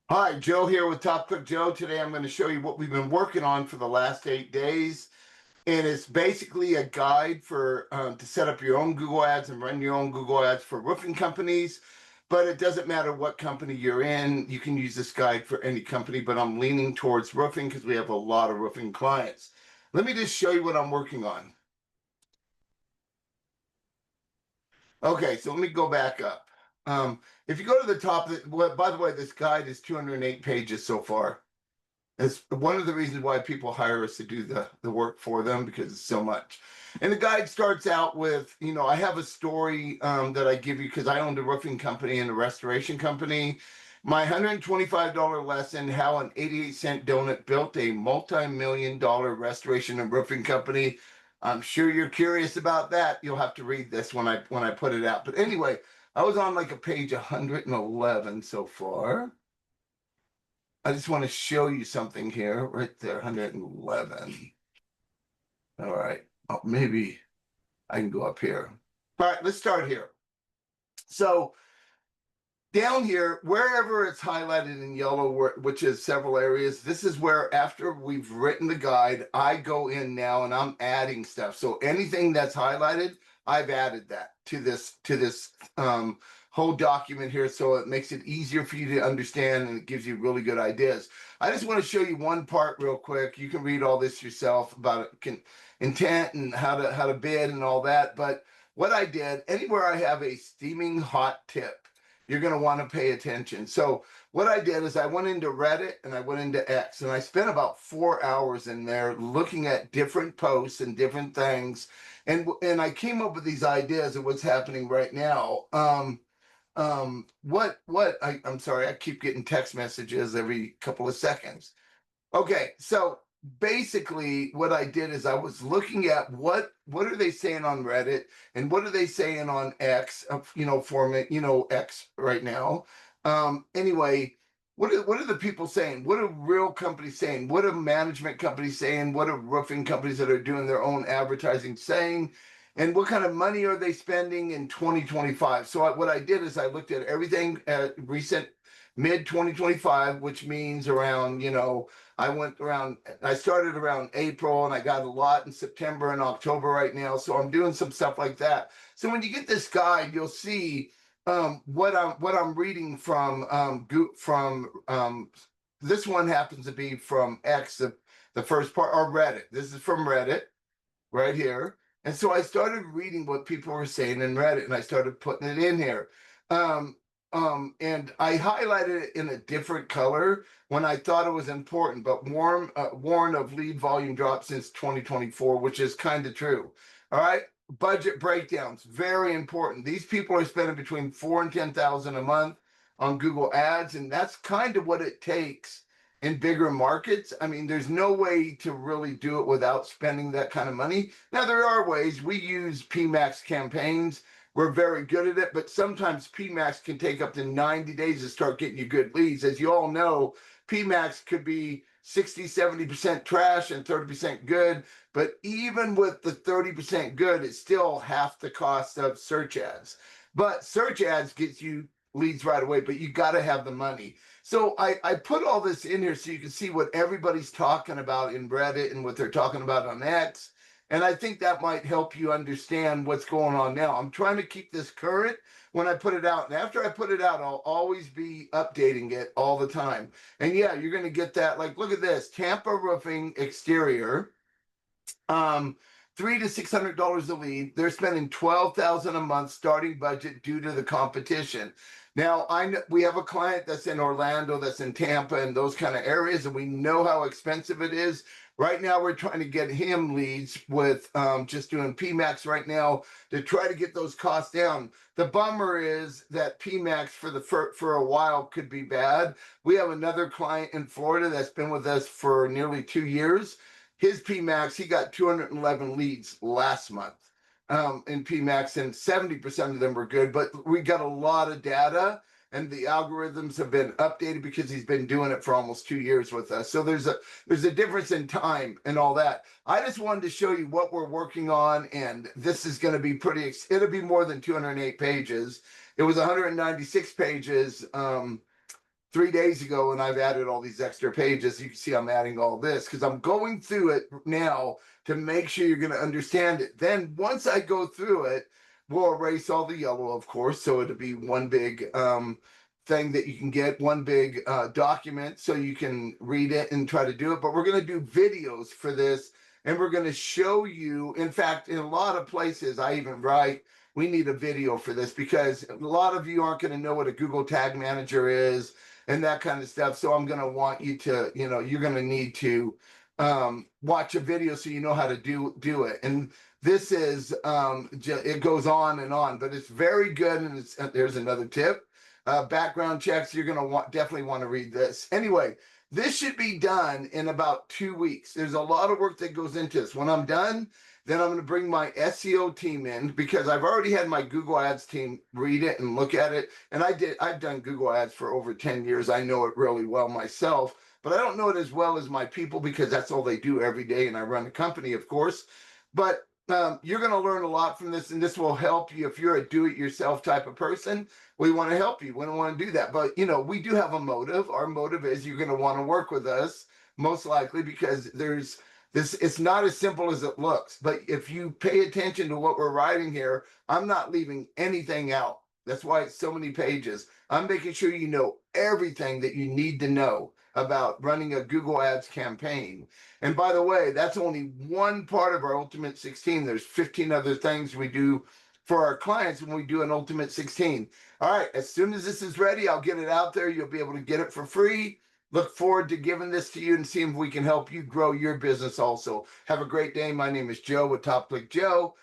Hi, Joe here with Top Cook Joe. Today I'm going to show you what we've been working on for the last 8 days. And it's basically a guide for to set up your own Google Ads and run your own Google Ads for roofing companies. But it doesn't matter what company you're in. You can use this guide for any company, but I'm leaning towards roofing because we have a lot of roofing clients. Let me just show you what I'm working on. Okay, so let me go back up. If you go to the top, well, by the way, this guide is 208 pages so far. It's one of the reasons why people hire us to do the work for them, because it's so much. And the guide starts out with, I have a story that I give you because I owned a roofing company and a restoration company. My $125 lesson, how an 88-cent donut built a multi-million-dollar restoration and roofing company. I'm sure you're curious about that. You'll have to read this when I put it out. But anyway, I was on like a page 111 so far. I just want to show you something here, right there, 111. All right. Oh, maybe I can go up here. All right, let's start here. So down here, wherever it's highlighted in yellow, which is several areas, this is where after we've written the guide, I go in now and I'm adding stuff. So anything that's highlighted, I've added that to this whole document here, so it makes it easier for you to understand and it gives you really good ideas. I just want to show you one part real quick. You can read all this yourself about intent and how to bid and all that. But what I did, anywhere I have a steaming hot tip, you're going to want to pay attention. So what I did is I went into Reddit and I went into X, and I spent about 4 hours in there looking at different posts and different things. And I came up with these ideas of what's happening right now. I'm sorry, I keep getting text messages every couple of seconds. Okay, so basically what I did is I was looking at what are they saying on Reddit and what are they saying on X, X right now. Anyway, what are the people saying? What are real companies saying? What are management companies saying? What are roofing companies that are doing their own advertising saying? And what kind of money are they spending in 2025? So what I did is I looked at everything at recent mid 2025, which means around, I started around April and I got a lot in September and October right now. So I'm doing some stuff like that. So when you get this guide, you'll see what I'm reading from this one happens to be from X, the first part, or Reddit. This is from Reddit right here. And so I started reading what people were saying in Reddit and I started putting it in here. And I highlighted it in a different color when I thought it was important, but warn of lead volume drop since 2024, which is kind of true. All right. Budget breakdowns, very important. These people are spending between 4 and 10,000 a month on Google Ads, and that's kind of what it takes in bigger markets. I mean, there's no way to really do it without spending that kind of money. Now, there are ways. We use PMAX campaigns. We're very good at it, but sometimes PMAX can take up to 90 days to start getting you good leads. As you all know, PMAX could be 60, 70% trash and 30% good. But even with the 30% good, it's still half the cost of search ads. But search ads gets you leads right away, but you got to have the money. So I put all this in here so you can see what everybody's talking about in Reddit and what they're talking about on X. And I think that might help you understand what's going on now. I'm trying to keep this current when I put it out. And after I put it out, I'll always be updating it all the time. And yeah, you're going to get that. Like, look at this, Tampa Roofing exterior. $300 to $600 a lead. They're spending $12,000 a month starting budget due to the competition. Now, we have a client that's in Orlando, that's in Tampa, and those kind of areas, and we know how expensive it is. Right now, we're trying to get him leads with just doing PMAX right now to try to get those costs down. The bummer is that PMAX for a while could be bad. We have another client in Florida that's been with us for nearly 2 years. His PMAX, he got 211 leads last month in PMAX, and 70% of them were good. But we got a lot of data and the algorithms have been updated because he's been doing it for almost 2 years with us. So there's a difference in time and all that. I just wanted to show you what we're working on, and this is going to be it'll be more than 208 pages. It was 196 pages 3 days ago, and I've added all these extra pages. You can see I'm adding all this because I'm going through it now to make sure you're going to understand it. Then once I go through it, we'll erase all the yellow, of course, so it'll be one big thing that you can get, one big document, so you can read it and try to do it. But we're going to do videos for this, and we're going to show you. In fact, in a lot of places, I even write, we need a video for this because a lot of you aren't going to know what a Google Tag Manager is and that kind of stuff. So I'm going to want you to, you're going to need to watch a video so you know how to do it. And this is, it goes on and on, but it's very good. And there's another tip. Background checks, you're going to definitely want to read this. Anyway, this should be done in about 2 weeks. There's a lot of work that goes into this. When I'm done, then I'm going to bring my SEO team in because I've already had my Google Ads team read it and look at it. And I've done Google Ads for over 10 years. I know it really well myself, but I don't know it as well as my people because that's all they do every day. And I run a company, of course. But you're going to learn a lot from this, and this will help you if you're a do-it-yourself type of person. We want to help you. We don't want to do that. But, we do have a motive. Our motive is you're going to want to work with us, most likely, because it's not as simple as it looks. But if you pay attention to what we're writing here, I'm not leaving anything out. That's why it's so many pages. I'm making sure you know everything that you need to know about running a Google Ads campaign. And by the way, that's only one part of our Ultimate 16. There's 15 other things we do for our clients when we do an Ultimate 16. All right, as soon as this is ready, I'll get it out there. You'll be able to get it for free. Look forward to giving this to you and seeing if we can help you grow your business also. Have a great day. My name is Joe with Top Click Joe.